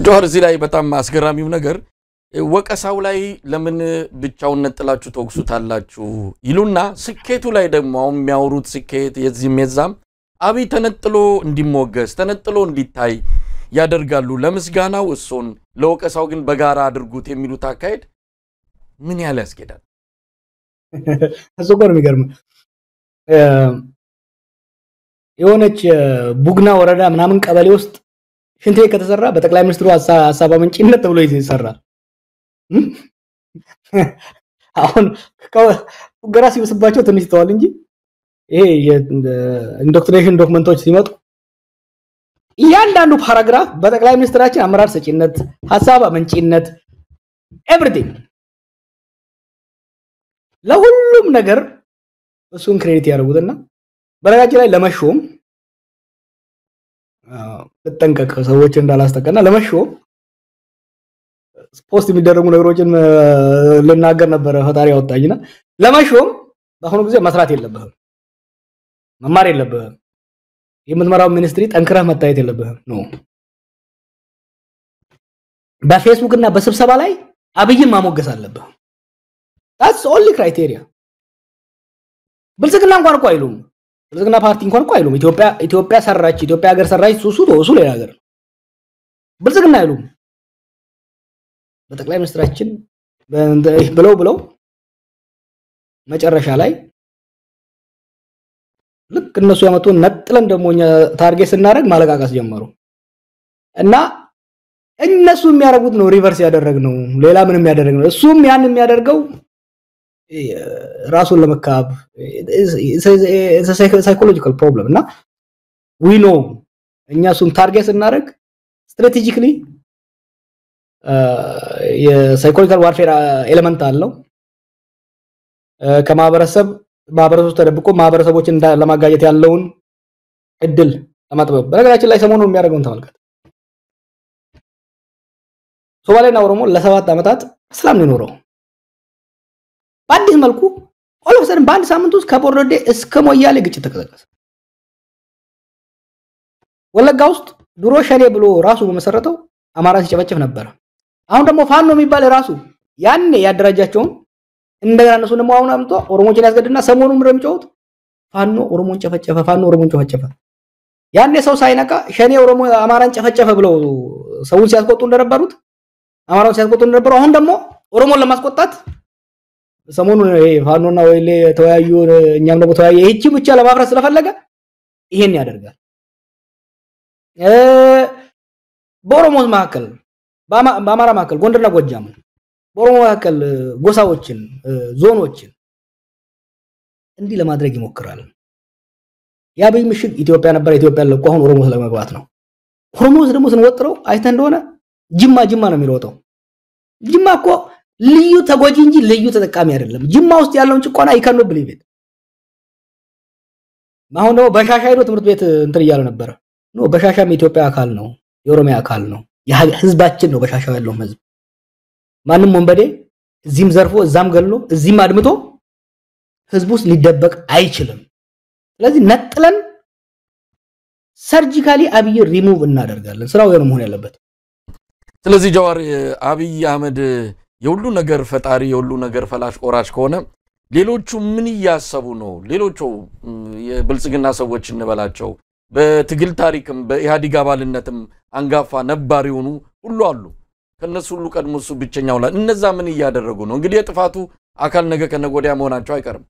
ጆሃር እዚህ ላይ በጣም አስገራሚው ነገር ወቀሳው ላይ ለምን ብቻውን ነጥላችሁ ተወቅሱታላችሁ ይሉና ስኬቱ ላይ ደግሞ የሚያወሩት ስኬት የዚህም የዛም አብይ ተነጥሎ እንዲሞገስ ተነጥሎ እንዲታይ ያደርጋሉ ለምስጋናው እሱን ለወቀሳው ግን በጋራ አድርጉት የሚሉት አካሄድ ምን ያለ ያስኬዳል አሰቆር የሚገርም የሆነች ቡግና ወረዳ ምናምን ቀበሌ ውስጥ ሽንቴ ከተሰራ በጠቅላይ ሚኒስትሩ ሐሳብ አመንጭነት ተብሎ ይሰራል አሁን ገራ ሲወስባቸው ትንሽ ተዋል እንጂ ይሄ የኢንዶክትሪኔሽን ዶክመንቶች ሲመጡ እያንዳንዱ ፓራግራፍ በጠቅላይ ሚኒስትራችን አመራር ሰጪነት ሐሳብ አመንጭነት ኤቭሪቲንግ ለሁሉም ነገር እሱን ክሬዲት ያደርጉትና በረጋጭ ላይ ለመሾም ተጠንቀቀ ሰዎች እንዳላስተቀና ለመሾም ፖስት የሚደረጉ ነገሮችን ለናገር ነበር ፈጣሪ ያወጣኝና ለመሾም በአሁኑ ጊዜ መስራት የለብህም መማር የለብህም የምትመራው ሚኒስትሪ ጠንክረህ መታየት የለብህም ነው በፌስቡክ እና በስብሰባ ላይ አብይን ማሞገስ አለብህ that's only criteria ብልጽግና እንኳን እኮ አይሉም ብልጽግና ፓርቲ እንኳን እኮ አይሉም ኢትዮጵያ ሰራች ኢትዮጵያ ሀገር ሰራች ሱሱ ሌላ ሀገር ብልጽግና አይሉም በጠቅላይ ሚኒስትራችን ብለው መጨረሻ ላይ ልክ እነሱ ያመጡ ነጥለን ደሞኛ ታርጌት ስናደርግ ማለቃቀስ ጀመሩ እና እነሱ የሚያደርጉት ነው ሪቨርስ ያደረግነው ሌላ ምንም ያደረግነው እሱም ያን የሚያደርገው ራሱን ለመካብ it's a psychological problem እና we know እኛ እሱን ታርጌት ስናደርግ strategically የሳይኮሎጂካል ዋርፌር ኤሌመንት አለው ከማህበረሰብ ተደብቆ ማህበረሰቦችን ለማጋጨት ያለውን እድል ለማጥበብ በነገራችን ላይ ሰሞኑን የሚያደርገውን ተመልከት ሶማሌና ኦሮሞ ለ7 አመታት ሰላም ነው ኖረው በአዲስ መልኩ ኦሎሰን በአንድ ሳምንት ውስጥ ከቦርዶዴ እስከ ሞያሌ ግጭት ተቀሰቀሰ ወለጋ ውስጥ ድሮ ሸኔ ብሎ ራሱ በመሰረተው አማራ ሲጨፈጨፍ ነበር አሁን ደግሞ ፋኖ የሚባል ራሱ ያኔ ያደራጃቸው እንደገና እነሱ ደግሞ አሁን አምጦ ኦሮሞችን ያስገድና ሰሞኑን ምረምጨውት ፋኖ ኦሮሞን ጨፈጨፈ ያኔ ሰው ሳይነቃ ሸኔ ኦሮሞ አማራን ጨፈጨፈ ብለው ሰውን ሲያስቆጡ እንደነበሩት አማራውን ሲያስቆጡ እንደነበሩ አሁን ደግሞ ኦሮሞን ለማስቆጣት ሰሞኑን ይሄ ፋኖና ወይሌ ተወያዩ እኛም ደግሞ ተወያየ ይህቺ ብቻ ለማፍረስ ስለፈለገ ይሄን ያደርጋል በኦሮሞስ ማከል በአማራ ማከል ጎንደርና ጎጃም በኦሮሞ ማከል ጎሳዎችን ዞኖችን እንዲ ለማድረግ ይሞክራል ያበይ ምሽግ ኢትዮጵያ ነበር ኢትዮጵያ ለቆ አሁን ኦሮሞ ስለመግባት ነው ኦሮሞስ ደግሞ ስንወጥረው አይተ እንደሆነ ጅማ ነው የሚሮጠው ጅማ እኮ ልዩ ተጎጂ እንጂ ልዩ ተጠቃሚ አይደለም ጅማ ውስጥ ያለውን ጭቆና ይከኑ ብሊቤት አሁን ነው በሻሻይዶ ትምርት ቤት እንትን ይያለ ነበር ነው በሻሻም ኢትዮጵያ አካል ነው የኦሮሚያ አካል ነው የህዝባችን ነው በሻሻው ያለው ህዝብ ማንንም ወንበዴ እዚህም ዘርፎ እዛም ገሎ እዚህም አድምቶ ህዝቡስ ሊደበቅ አይችልም ስለዚህ ነጥለን ሰርጂካሊ አብይ ሪሙቭ እናደርጋለን ስራው የሆነ መሆን ያለበት ስለዚህ ጀዋር አብይ አህመድ የሁሉ ነገር ፈጣሪ የሁሉ ነገር ፈላሽ ቆራጭ ከሆነ ሌሎቹ ምን ያያሰቡ ነው ሌሎቹ የብልጽግና ሰዎች እንበላቸው በትግል ታሪክም በኢሃዲግ አባልነትም አንጋፋ ነባር የሆኑ ሁሉ አሉ ከነሱ ሁሉ ቀድሞሱ ብቸኛው ላይ እነዛ ምን ያያደረጉ ነው እንግዲህ የጥፋቱ አካል ነገ ከነጎዲያ መሆናቸው አይቀርም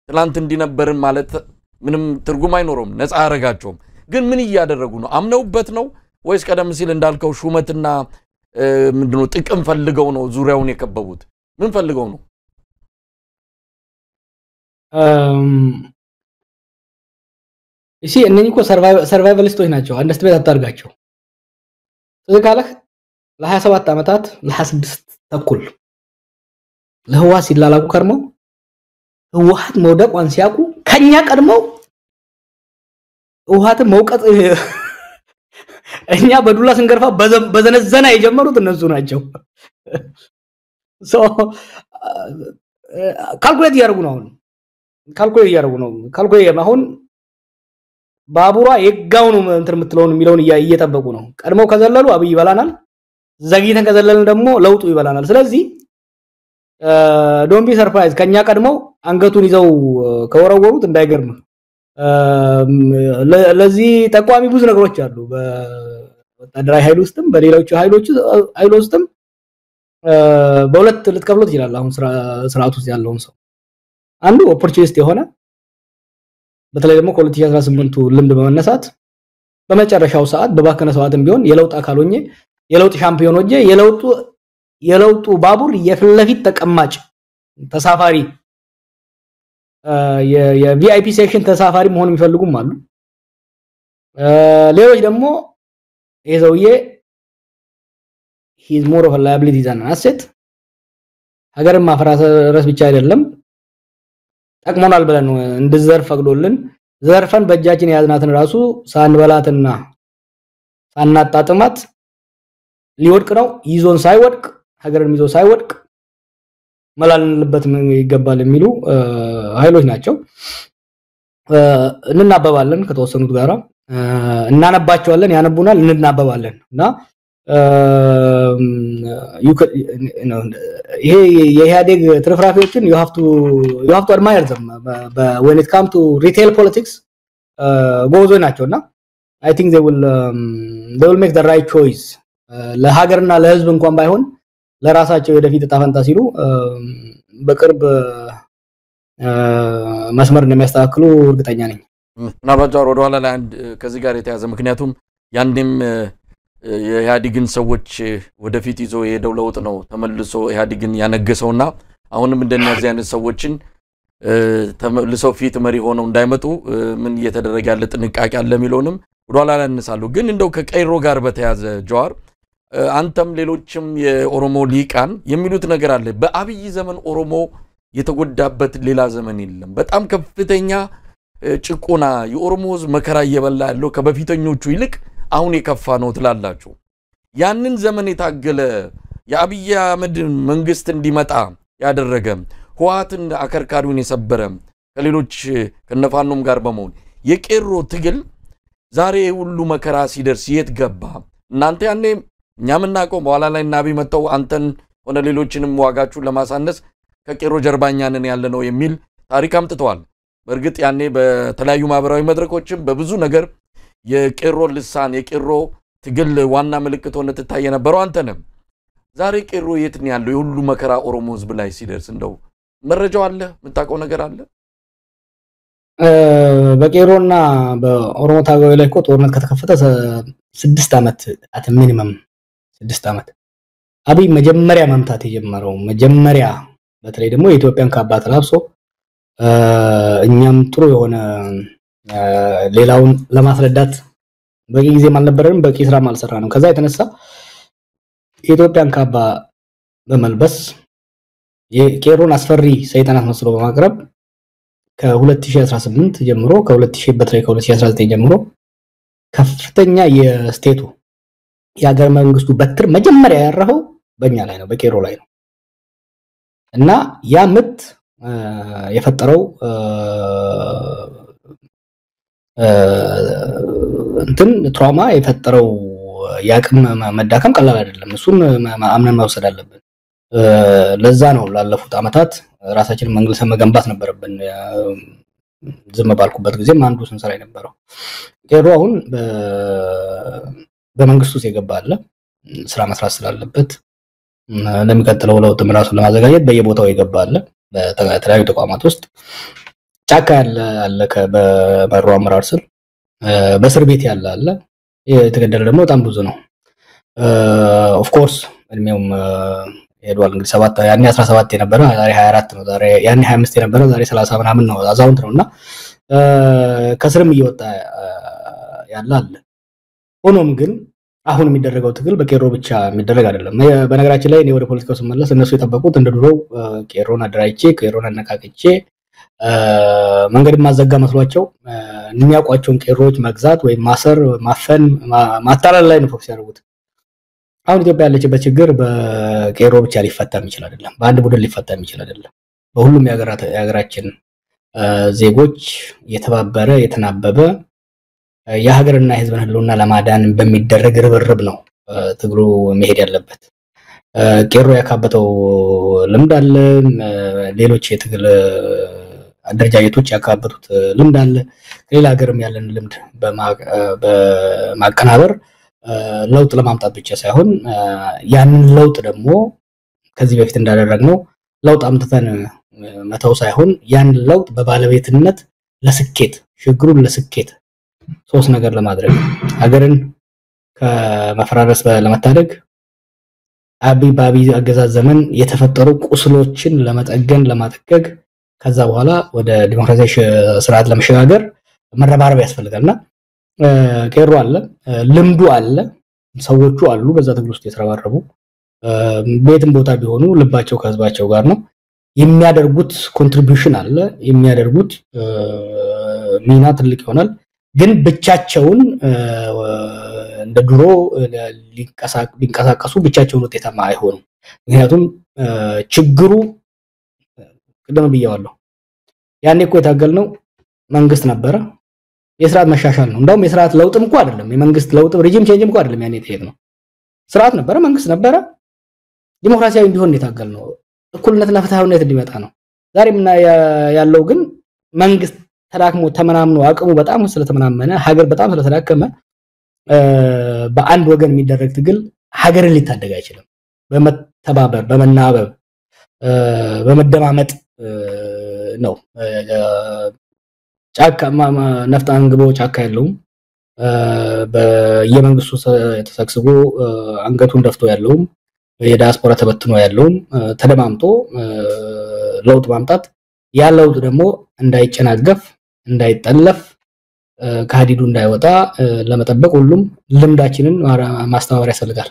ትላንት እንዲነበርን ማለት ምንም ትርጉም አይኖርም ነፃ ያረጋቸውም ግን ምን ያያደረጉ ነው አምነውበት ነው ወይስ ቀደም ሲል እንዳልከው ሹመትና ምንድነው ጥቅም ፈልገው ነው ዙሪያውን የከበቡት ምን ፈልገው ነው እሺ እነኚህ እኮ ሰርቫይቫሊስቶች ናቸው አንደስትቤት አታርጋቸው ስለካለህ ለ27 አመታት ለ26 ተኩል ለህዋስ ይላላቁ ከርመው ህዋት መውደቋን ሲያቁ ከኛ ቀድመው ህዋት መውቀጥ እኛ በዱላ ስንገርፋ በዘነዘና የጀመሩት እነሱ ናቸው ሶ ካልኩሌት ያርጉ ነው ካልኩሌት አሁን ባቡሯ የጋው ነው እንትን የምትለውን የሚለውን እየጠበቁ ነው። ቀድመው ከዘለሉ አብይ ይበላናል፣ ዘግይተን ከዘለልን ደግሞ ለውጡ ይበላናል። ስለዚህ ዶንት ቢ ሰርፕራይዝ ከኛ ቀድመው አንገቱን ይዘው ከወረወሩት እንዳይገርም። ለዚህ ጠቋሚ ብዙ ነገሮች አሉ በወታደራዊ ኃይል ውስጥም በሌሎች ኃይል ውስጥም በሁለት ልትከፍሉት ይችላል። አሁን ስርዓት ውስጥ ያለውን ሰው አንዱ ኦፖርቹኒስት የሆነ በተለይ ደግሞ ከ2018ቱ ልምድ በመነሳት በመጨረሻው ሰዓት በባከነ ሰዓትም ቢሆን የለውጥ አካል ሆኜ የለውጥ ሻምፒዮን ሆኜ የለውጡ ባቡር የፍለፊት ተቀማጭ ተሳፋሪ የቪአይፒ ሴክሽን ተሳፋሪ መሆን የሚፈልጉም አሉ። ሌሎች ደግሞ የዘውዬ he is more of a liability than an asset ሀገርን ማፈራረስ ብቻ አይደለም ጠቅሞናል ብለን እንድዘርፍ ፈቅዶልን ዘርፈን በእጃችን ያዝናትን ራሱ ሳንበላትና ሳናጣጥማት ሊወድቅ ነው ይዞን ሳይወድቅ ሀገርን ይዞ ሳይወድቅ መላልንልበት ይገባል የሚሉ ኃይሎች ናቸው። እንናበባለን ከተወሰኑት ጋራ እናነባቸዋለን ያነቡናል እንናበባለን እና ይሄ የኢህአዴግ ትርፍራፊዎችን you have to admire them when it comes to retail politics ጎዞ ናቸውና I think they will make the right choice ለሀገርና ለህዝብ እንኳን ባይሆን ለራሳቸው ወደፊት ተጣፈንታ ሲሉ በቅርብ መስመር እንደሚያስተካክሉ እርግጠኛ ነኝ። ናባጃር ወደ ኋላ ላይ አንድ ከዚህ ጋር የተያዘ ምክንያቱም ያንንም የኢህአዴግን ሰዎች ወደፊት ይዞ የሄደው ለውጥ ነው ተመልሶ ኢህአዴግን ያነገሰውና አሁንም እንደነዚህ አይነት ሰዎችን ተመልሰው ፊት መሪ ሆነው እንዳይመጡ ምን እየተደረገ ያለ ጥንቃቄ አለ የሚለውንም ወደ ኋላ ላይ እንሳለው። ግን እንደው ከቀይሮ ጋር በተያዘ ጀዋር አንተም ሌሎችም የኦሮሞ ሊቃን የሚሉት ነገር አለ። በአብይ ዘመን ኦሮሞ የተጎዳበት ሌላ ዘመን የለም። በጣም ከፍተኛ ጭቆና የኦሮሞ ህዝብ መከራ እየበላ ያለው ከበፊተኞቹ ይልቅ አሁን የከፋ ነው ትላላችሁ። ያንን ዘመን የታገለ የአብይ አህመድ መንግስት እንዲመጣ ያደረገ ህዋትን አከርካሪውን የሰበረ ከሌሎች ከነፋኖም ጋር በመሆን የቄሮ ትግል ዛሬ ሁሉ መከራ ሲደርስ የት ገባ? እናንተ ያኔ እኛም እናቀው በኋላ ላይ ናቢ መጣው አንተን ሆነ ሌሎችንም ዋጋችሁ ለማሳነስ ከቄሮ ጀርባኛንን ያለ ነው የሚል ታሪክ አምጥተዋል። በርግጥ ያኔ በተለያዩ ማህበራዊ መድረኮችም በብዙ ነገር የቄሮ ልሳን የቄሮ ትግል ዋና ምልክት ሆነ ተታይ የነበረው አንተ ነህ። ዛሬ ቄሮ የት ነው ያለው? የሁሉ መከራ ኦሮሞ ህዝብ ላይ ሲደርስ እንደው መረጃው አለ የምታውቀው ነገር አለ? በቄሮና በኦሮሞ ታጋዮች ላይ እኮ ጦርነት ከተከፈተ 6 አመት አት ሚኒመም 6 አመት አብይ መጀመሪያ መምታት የጀመረው መጀመሪያ በተለይ ደግሞ የኢትዮጵያን ካባት ላብሶ እኛም ጥሩ የሆነ ሌላውን ለማስረዳት በቂ ጊዜ ማልነበረንም በቂ ስራ ማልሰራንም ከዛ የተነሳ የኢትዮጵያን ካባ በመልበስ የቄሮን አስፈሪ ሰይጣናት መስሎ በማቅረብ ከ2018 ጀምሮ ከ2000 በተለይ ከ2019 ጀምሮ ከፍተኛ የስቴቱ የሀገር መንግስቱ በትር መጀመሪያ ያረፈው በእኛ ላይ ነው በቄሮ ላይ ነው እና ያ ምት የፈጠረው እንትን ትራውማ የፈጠረው ያቅም መዳከም ቀላል አይደለም። እሱን አምነን መውሰድ አለብን። ለዛ ነው ላለፉት አመታት ራሳችንን መንግስት መገንባት ነበርብን። ዝም ባልኩበት ጊዜም አንዱ ስንሰራ የነበረው ቄሮ አሁን በመንግስቱ ሲገባ አለ ስራ መስራት ስላለበት ለሚቀጥለው ለውጥ ራሱን ለማዘጋጀት በየቦታው ይገባ አለ በተለያዩ ተቋማት ውስጥ ጫካ ያለ በበሩ አመራር ስር በእስር ቤት ያለ አለ የተገደለ ደግሞ በጣም ብዙ ነው። ኦፍ ኮርስ እድሜውም ሄዷል እንግዲህ 7 ያኔ 17 የነበረ ዛሬ 24 ነው። ዛሬ ያኔ 25 የነበረ ዛሬ 30 ምናምን ነው አዛውንት ነውና ከስርም እየወጣ ያለ አለ። ሆኖም ግን አሁን የሚደረገው ትግል በቄሮ ብቻ የሚደረግ አይደለም። በነገራችን ላይ እኔ ወደ ፖለቲካው ስመለስ እነሱ የጠበቁት እንደድሮው ቄሮን አደራጅቼ ቄሮን አነቃቅቼ መንገድ ማዘጋ መስሏቸው የሚያውቋቸውን ቄሮች መግዛት ወይ ማሰር ማፈን ማታለል ላይ ነው ፎከስ ያደርጉት። አሁን ኢትዮጵያ ያለችበት ችግር በቄሮ ብቻ ሊፈታ የሚችል አይደለም። በአንድ ቡድን ሊፈታ የሚችል አይደለም። በሁሉም የሀገራችን ዜጎች የተባበረ የተናበበ የሀገርና የህዝብን ህልውና ለማዳን በሚደረግ ርብርብ ነው ትግሉ መሄድ ያለበት። ቄሮ ያካበተው ልምድ አለ፣ ሌሎች የትግል አደረጃጀቶች ያካበቱት ልምድ አለ። ሌላ ሀገርም ያለን ልምድ በማቀናበር ለውጥ ለማምጣት ብቻ ሳይሆን ያንን ለውጥ ደግሞ ከዚህ በፊት እንዳደረግነው ለውጥ አምጥተን መተው ሳይሆን ያን ለውጥ በባለቤትነት ለስኬት ሽግሩን ለስኬት ሶስት ነገር ለማድረግ ሀገርን ከመፈራረስ ለመታደግ አቢባቢ አገዛዝ ዘመን የተፈጠሩ ቁስሎችን ለመጠገን ለማጠገግ ከዛ በኋላ ወደ ዲሞክራሲያዊ ስርዓት ለመሸጋገር መረባረብ ያስፈልጋልና ቄሮ አለ፣ ልምዱ አለ፣ ሰዎቹ አሉ በዛ ትግል ውስጥ የተረባረቡ ቤትም ቦታ ቢሆኑ ልባቸው ከህዝባቸው ጋር ነው። የሚያደርጉት ኮንትሪቢዩሽን አለ፣ የሚያደርጉት ሚና ትልቅ ይሆናል። ግን ብቻቸውን እንደ ድሮ ሊንቀሳቀሱ ብቻቸውን ውጤታማ አይሆኑም። ምክንያቱም ችግሩ ቅድም ብያዋለሁ፣ ያኔ እኮ የታገልነው መንግስት ነበረ፣ የስርዓት መሻሻል ነው። እንደውም የስርዓት ለውጥም እኮ አይደለም፣ የመንግስት ለውጥ ሪጂም ቼንጅም እኮ አይደለም። ያኔ የጠየቅነው ስርዓት ነበረ፣ መንግስት ነበረ፣ ዲሞክራሲያዊ እንዲሆን የታገልነው እኩልነትና ፍትሃዊነት እንዲመጣ ነው። ዛሬም ያለው ግን መንግስት ተዳክሞ ተመናምኖ አቅሙ በጣም ስለተመናመነ ሀገር በጣም ስለተዳከመ በአንድ ወገን የሚደረግ ትግል ሀገርን ሊታደግ አይችልም። በመተባበር በመናበብ በመደማመጥ ነው። ጫካ ነፍጥ አንግቦ ጫካ ያለውም በየመንግስቱ ተሰክስቦ አንገቱን ደፍቶ ያለውም የዲያስፖራ ተበትኖ ያለውም ተደማምጦ ለውጥ ማምጣት ያ ለውጥ ደግሞ እንዳይጨናገፍ እንዳይጠለፍ ከሀዲዱ እንዳይወጣ ለመጠበቅ ሁሉም ልምዳችንን ማስተባበር ያስፈልጋል።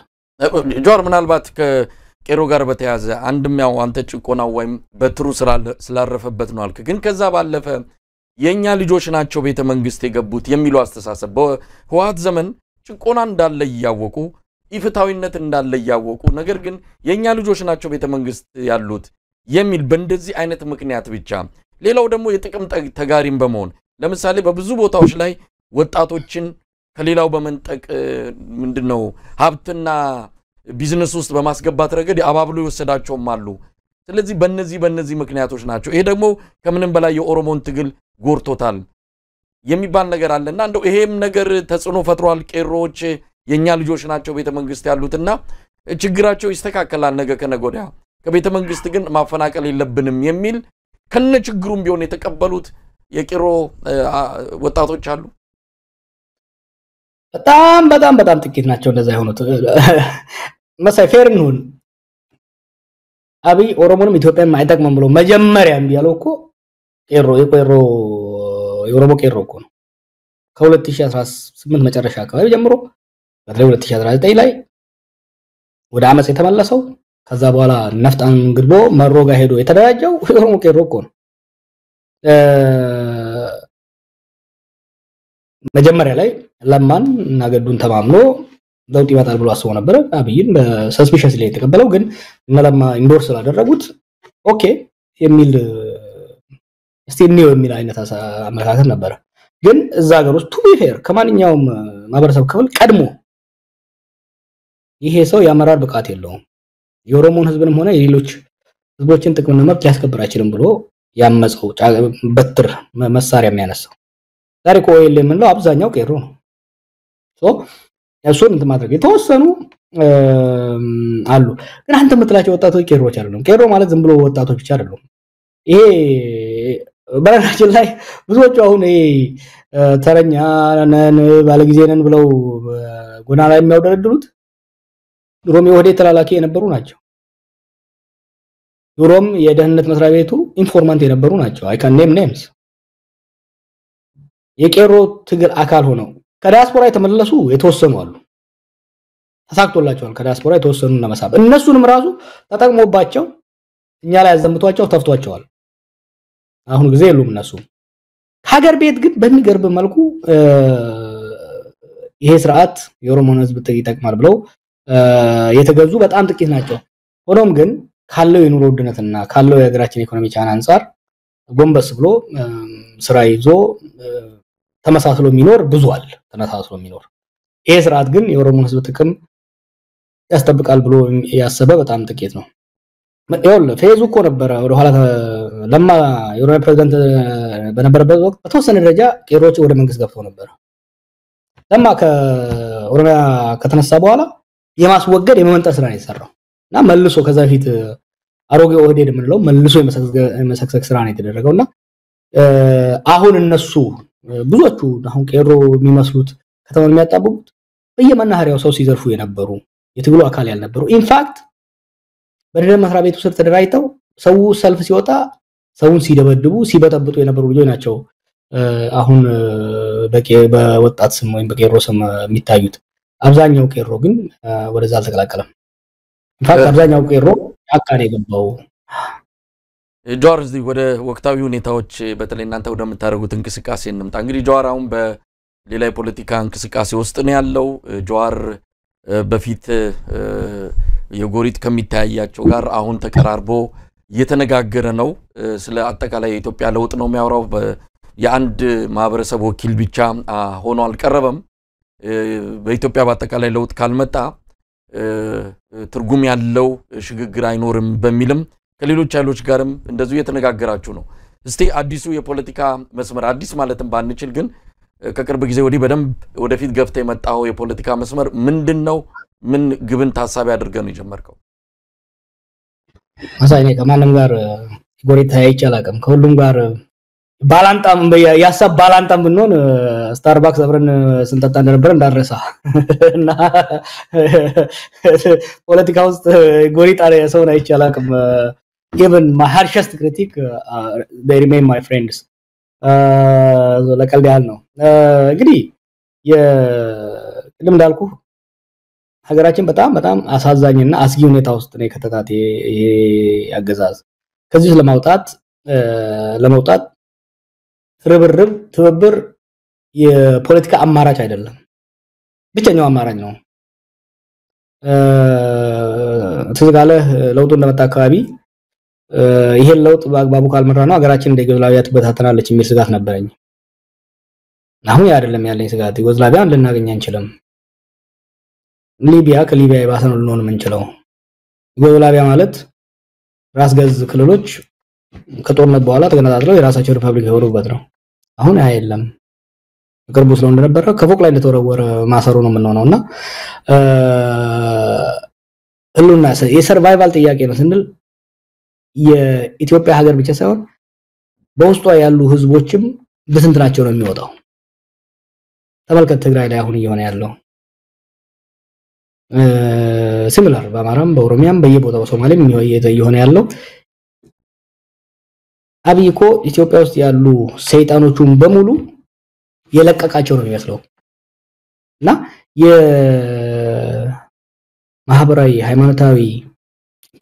ጆር ምናልባት ከቄሮ ጋር በተያዘ አንድም ያው አንተ ጭቆናው ወይም በትሩ ስላረፈበት ነው አልክ። ግን ከዛ ባለፈ የኛ ልጆች ናቸው ቤተ መንግስት የገቡት የሚሉ አስተሳሰብ በህወሓት ዘመን ጭቆና እንዳለ ያወቁ ኢፍታዊነት እንዳለ ያወቁ ነገር ግን የኛ ልጆች ናቸው ቤተ መንግስት ያሉት የሚል በእንደዚህ አይነት ምክንያት ብቻ ሌላው ደግሞ የጥቅም ተጋሪም በመሆን ለምሳሌ በብዙ ቦታዎች ላይ ወጣቶችን ከሌላው በመንጠቅ ምንድነው ሀብትና ቢዝነስ ውስጥ በማስገባት ረገድ አባብሎ ይወሰዳቸውም አሉ። ስለዚህ በእነዚህ ምክንያቶች ናቸው። ይሄ ደግሞ ከምንም በላይ የኦሮሞን ትግል ጎርቶታል የሚባል ነገር አለና እንደው ይሄም ነገር ተጽዕኖ ፈጥሯል። ቄሮዎች የኛ ልጆች ናቸው ቤተ መንግስት ያሉትና ችግራቸው ይስተካከላል ነገ ከነጎዳ ከቤተ መንግስት ግን ማፈናቀል የለብንም የሚል ከነ ችግሩም ቢሆን የተቀበሉት የቄሮ ወጣቶች አሉ። በጣም ጥቂት ናቸው እንደዛ የሆኑት። መሳይ ፌር ነው አብይ ኦሮሞንም ኢትዮጵያም አይጠቅምም ብሎ መጀመሪያም ያለው እኮ የኦሮሞ ቄሮ እኮ ነው። ከ2018 መጨረሻ አካባቢ ጀምሮ በተለይ 2019 ላይ ወደ አመጽ የተመለሰው ከዛ በኋላ ነፍጣን ግድቦ መሮጋ ሄዶ የተደራጀው የኦሮሞ ቄሮ እኮ ነው። መጀመሪያ ላይ ለማን እና ገዱን ተማምኖ ለውጥ ይመጣል ብሎ አስቦ ነበር። አብይን በሰስፒሸስ ላይ የተቀበለው ግን ለማ ኢንዶርስ ስላደረጉት ኦኬ የሚል ስቲኒዮ የሚል አይነት አመለካከት ነበር። ግን እዛ ሀገር ውስጥ ቱ ቢ ፌር ከማንኛውም ማህበረሰብ ክፍል ቀድሞ ይሄ ሰው ያመራር ብቃት የለውም የኦሮሞን ህዝብንም ሆነ የሌሎች ህዝቦችን ጥቅምና መብት ሊያስከብር አይችልም ብሎ ያመፀው በትር መሳሪያ የሚያነሳው ዛሬ ቆይል የምንለው አብዛኛው ቄሮ ነው። እሱን እንት ማድረግ የተወሰኑ አሉ። ግን አንተ የምትላቸው ወጣቶች ቄሮች አይደሉም። ቄሮ ማለት ዝም ብሎ ወጣቶች ብቻ አይደሉም። ይሄ በራሳችን ላይ ብዙዎቹ አሁን ይሄ ተረኛ ነን ባለጊዜ ነን ብለው ጎና ላይ የሚያወደድሩት ድሮም የወዴ ተላላኪ የነበሩ ናቸው። ድሮም የደህንነት መስሪያ ቤቱ ኢንፎርማንት የነበሩ ናቸው። አይ ካን ኔም ኔምስ የቄሮ ትግል አካል ሆነው ከዲያስፖራ የተመለሱ የተወሰኑ አሉ። ተሳክቶላቸዋል። ከዲያስፖራ የተወሰኑ ለመሳብ እነሱንም ራሱ ተጠቅሞባቸው እኛ ላይ ያዘምቷቸው ተፍቷቸዋል። አሁን ጊዜ የሉም እነሱ። ሀገር ቤት ግን በሚገርብ መልኩ ይሄ ስርዓት የኦሮሞን ህዝብ ይጠቅማል ብለው የተገዙ በጣም ጥቂት ናቸው። ሆኖም ግን ካለው የኑሮ ውድነትና ካለው የሀገራችን ኢኮኖሚ ጫና አንፃር ጎንበስ ብሎ ስራ ይዞ ተመሳስሎ የሚኖር ብዙ አለ ተመሳስሎ የሚኖር ይሄ ስርዓት ግን የኦሮሞን ህዝብ ጥቅም ያስጠብቃል ብሎ ያሰበ በጣም ጥቂት ነው ይኸውልህ ፌዙ እኮ ነበር ወደ ኋላ ለማ የኦሮሚያ ፕሬዝዳንት በነበረበት ወቅት በተወሰነ ደረጃ ቄሮች ወደ መንግስት ገብተው ነበር ለማ ከኦሮሚያ ከተነሳ በኋላ የማስወገድ የመመንጠር ስራ ነው የሰራው እና መልሶ ከዛ ፊት አሮጌ ኦህዴድ ምንለው መልሶ የመሰክሰክ ስራ ነው የተደረገውና አሁን እነሱ ብዙዎቹ አሁን ቄሮ የሚመስሉት ከተማን የሚያጣብቁት በየመናኸሪያው ሰው ሲዘርፉ የነበሩ የትግሉ አካል ያልነበሩ ኢንፋክት በደረጃ መስሪያ ቤቱ ስር ተደራጅተው ሰው ሰልፍ ሲወጣ ሰውን ሲደበድቡ ሲበጠብጡ የነበሩ ልጆች ናቸው አሁን በወጣት ስም ወይም በቄሮ ስም የሚታዩት አብዛኛው ቄሮ ግን ወደዛ አልተቀላቀለም ኢንፋክት አብዛኛው ቄሮ አካኔ ገባው ጆዋር እዚህ ወደ ወቅታዊ ሁኔታዎች በተለይ እናንተ ወደምታደርጉት እንቅስቃሴ እንምጣ እንግዲህ ጆዋር አሁን በሌላ የፖለቲካ እንቅስቃሴ ውስጥ ነው ያለው ጆዋር በፊት የጎሪት ከሚታያቸው ጋር አሁን ተቀራርቦ እየተነጋገረ ነው ስለ አጠቃላይ የኢትዮጵያ ለውጥ ነው የሚያወራው የአንድ ማህበረሰብ ወኪል ብቻ ሆኖ አልቀረበም በኢትዮጵያ በአጠቃላይ ለውጥ ካልመጣ ትርጉም ያለው ሽግግር አይኖርም በሚልም ከሌሎች ኃይሎች ጋርም እንደዚሁ እየተነጋገራችሁ ነው እስቲ አዲሱ የፖለቲካ መስመር አዲስ ማለትም ባንችል ግን ከቅርብ ጊዜ ወዲህ በደንብ ወደፊት ገፍተ የመጣው የፖለቲካ መስመር ምንድነው ምን ግብን ታሳቢ አድርገን ነው የጀመርከው አሳይኔ ከማንም ጋር ጎሪት አይቻላቀም ከሁሉም ጋር ባላንጣም ያሳብ ባላንጣም ብንሆን ስታርባክስ አብረን ስንጠጣ እንደነበር እንዳረሳ እና ፖለቲካ ውስጥ ጎሪት አለ ሰውን አይቻላቀም even my harshest critic they remain my friends ለቀልድ ያህል ነው እንግዲህ የቅድም እንዳልኩ ሀገራችን በጣም አሳዛኝና አስጊ ሁኔታ ውስጥ ነው ከተታተ ይሄ አገዛዝ ከዚህ ለመውጣት ርብርብ ትብብር የፖለቲካ አማራጭ አይደለም ብቸኛው አማራጭ ነው ተዘጋለ ለውጡ እንደመጣ አካባቢ ይሄን ለውጥ በአግባቡ ካልመራ ነው ሀገራችን እንደ ዩጎዝላቪያ ትበታተናለች የሚል ስጋት ነበረኝ አሁን አይደለም ያለኝ ስጋት ዩጎዝላቪያን ልናገኝ አንችልም ሊቢያ ከሊቢያ የባሰ ነው ልንሆን የምንችለው ዩጎዝላቪያ ማለት ራስ ገዝ ክልሎች ከጦርነት በኋላ ተገነጣጥለው የራሳቸው ሪፐብሊክ የሆኑበት ነው አሁን አይደለም ቅርቡ ስለሆነ እንደነበረ ከፎቅ ላይ እንደተወረወረ ማሰሩ ነው የምንሆነውና ሁሉና የሰርቫይቫል ጥያቄ ነው ስንል የኢትዮጵያ ሀገር ብቻ ሳይሆን በውስጧ ያሉ ህዝቦችም በስንትናቸው ነው የሚወጣው ተመልከት ትግራይ ላይ አሁን እየሆነ ያለው ሲሚላር በአማራም በኦሮሚያም በየቦታው ሶማሌም እየሆነ ያለው አብይኮ ኢትዮጵያ ውስጥ ያሉ ሰይጣኖቹን በሙሉ የለቀቃቸው ነው የሚመስለው እና የማህበራዊ ሃይማኖታዊ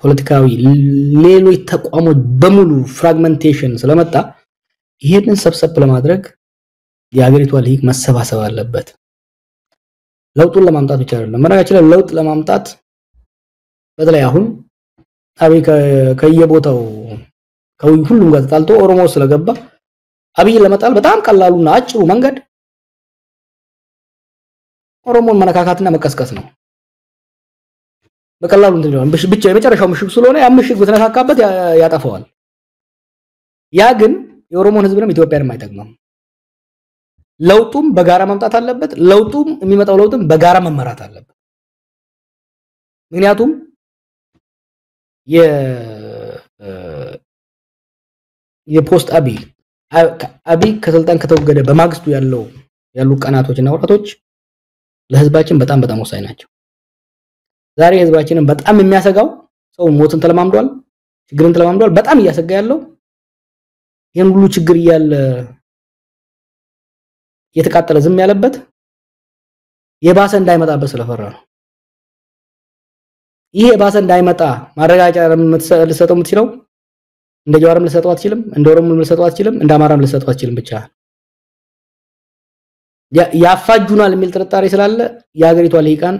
ፖለቲካዊ ሌሎች ተቋሞች በሙሉ ፍራግመንቴሽን ስለመጣ ይሄንን ሰብሰብ ለማድረግ የሀገሪቷ ሊግ መሰባሰብ አለበት ለውጡን ለማምጣት ብቻ አይደለም መራጋችን ለውጥ ለማምጣት በተለይ አሁን አብይ ከየቦታው ከሁሉም ጋር ተጣልቶ ኦሮሞ ስለገባ አብይ ለመጣል በጣም ቀላሉና አጭሩ መንገድ ኦሮሞን መነካካትና መቀስቀስ ነው በቀላሉ እንትን ብቻ የመጨረሻው ምሽግ ስለሆነ ያ ምሽግ በተነካካበት ያጠፋዋል ያ ግን የኦሮሞን ህዝብንም ኢትዮጵያንም አይጠቅምም ለውጡም በጋራ መምጣት አለበት ለውጡም የሚመጣው ለውጥም በጋራ መመራት አለበት ምክንያቱም የፖስት አብይ ከስልጣን ከተወገደ በማግስቱ ያሉ ቀናቶችና ወራቶች ለህዝባችን በጣም ወሳኝ ናቸው ዛሬ ህዝባችንን በጣም የሚያሰጋው ሰው ሞትን ተለማምዷል ችግርን ተለማምዷል በጣም እያሰጋ ያለው ይሄን ሁሉ ችግር እያለ የተቃጠለ ዝም ያለበት የባሰ እንዳይመጣበት ስለፈራ ነው ይሄ የባሰ እንዳይመጣ ማረጋጫ ልሰጠው የምትችለው እንደ ጀዋርም ልሰጠው አትችልም እንደ ኦሮሞም ልሰጠው አትችልም እንደ አማራም ልሰጠው አትችልም ብቻ ያፋጁናል የሚል ጥርጣሬ ስላለ የሀገሪቷ ሊቃን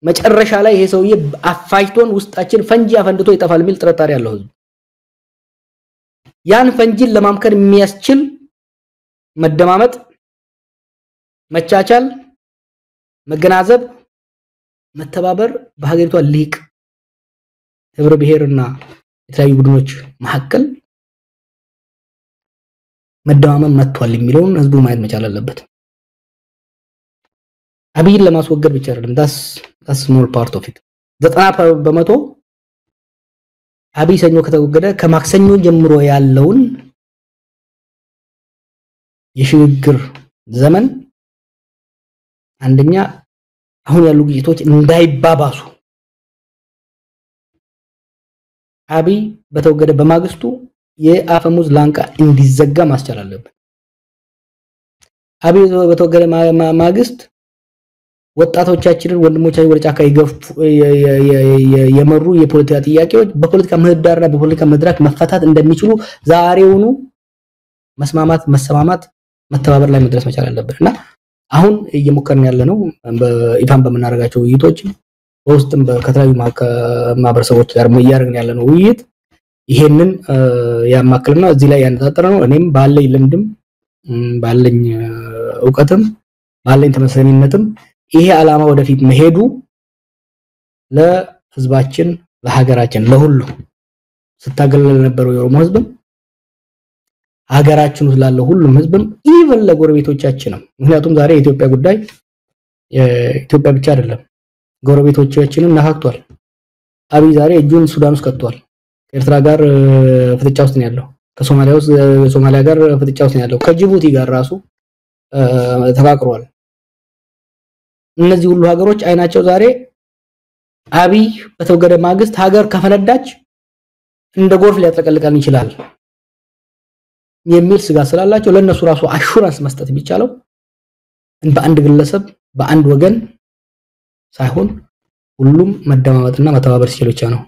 መጨረሻ ላይ ይሄ ሰውዬ አፋጅቶን ውስጣችን ፈንጂ አፈንድቶ ይጠፋል የሚል ጥርጣሬ ያለው ህዝብ ያን ፈንጂን ለማምከን የሚያስችል መደማመጥ መቻቻል መገናዘብ መተባበር በሀገሪቷ ሊቅ ህብረ ብሔርና የተለያዩ ቡድኖች መሐከል መደማመን መጥቷል የሚለውን ህዝቡ ማየት መቻል አለበት አብይን ለማስወገድ ብቻ አይደለም that's small part of it 90% አብይ ሰኞ ከተወገደ ከማክሰኞ ጀምሮ ያለውን የሽግግር ዘመን አንደኛ አሁን ያሉ ግጭቶች እንዳይባባሱ አብይ በተወገደ በማግስቱ የአፈሙዝ ላንቃ እንዲዘጋ ማስቻል አለበት አብይ በተወገደ ማግስት ወጣቶቻችንን ወንድሞቻችን ወደ ጫካ ይገፉ የመሩ የፖለቲካ ጥያቄዎች በፖለቲካ ምህዳርና በፖለቲካ መድረክ መፈታት እንደሚችሉ ዛሬውኑ መስማማት መሰማማት መተባበር ላይ መድረስ መቻል አለበትና አሁን እየሞከርን ያለነው በኢፋን በመናረጋቸው ውይይቶች በውስጥም ከተለያዩ ማህበረሰቦች ጋር እያደረግን ያለነው ውይይት ይሄንን ያማከልና እዚህ ላይ ያነጣጠረ ነው እኔም ባለኝ ልምድም ባለኝ ዕውቀትም ባለኝ ተመሳሳይነትም ይሄ ዓላማ ወደፊት መሄዱ ለህዝባችን ለሀገራችን ለሁሉ ስታገለል የነበረው የኦሮሞ ህዝብም ሀገራችን ውስጥ ላለው ሁሉም ህዝብም ኢቭን ለጎረቤቶቻችን ምክንያቱም ዛሬ የኢትዮጵያ ጉዳይ የኢትዮጵያ ብቻ አይደለም ጎረቤቶቻችንን ነካክቷል አብይ ዛሬ እጁን ሱዳን ውስጥ ከቷል ኤርትራ ጋር ፍጥጫ ውስጥ ነው ያለው ከሶማሊያ ጋር ፍጥጫ ውስጥ ነው ያለው ከጅቡቲ ጋር ራሱ ተፋቅሯል እነዚህ ሁሉ ሀገሮች አይናቸው ዛሬ አብይ በተወገደ ማግስት ሀገር ከፈነዳች እንደ ጎርፍ ሊያጥለቀልቀን ይችላል የሚል ስጋት ስላላቸው ለነሱ ራሱ አሹራንስ መስጠት ቢቻለው በአንድ ግለሰብ በአንድ ወገን ሳይሆን ሁሉም መደማመጥና መተባበር ሲችል ብቻ ነው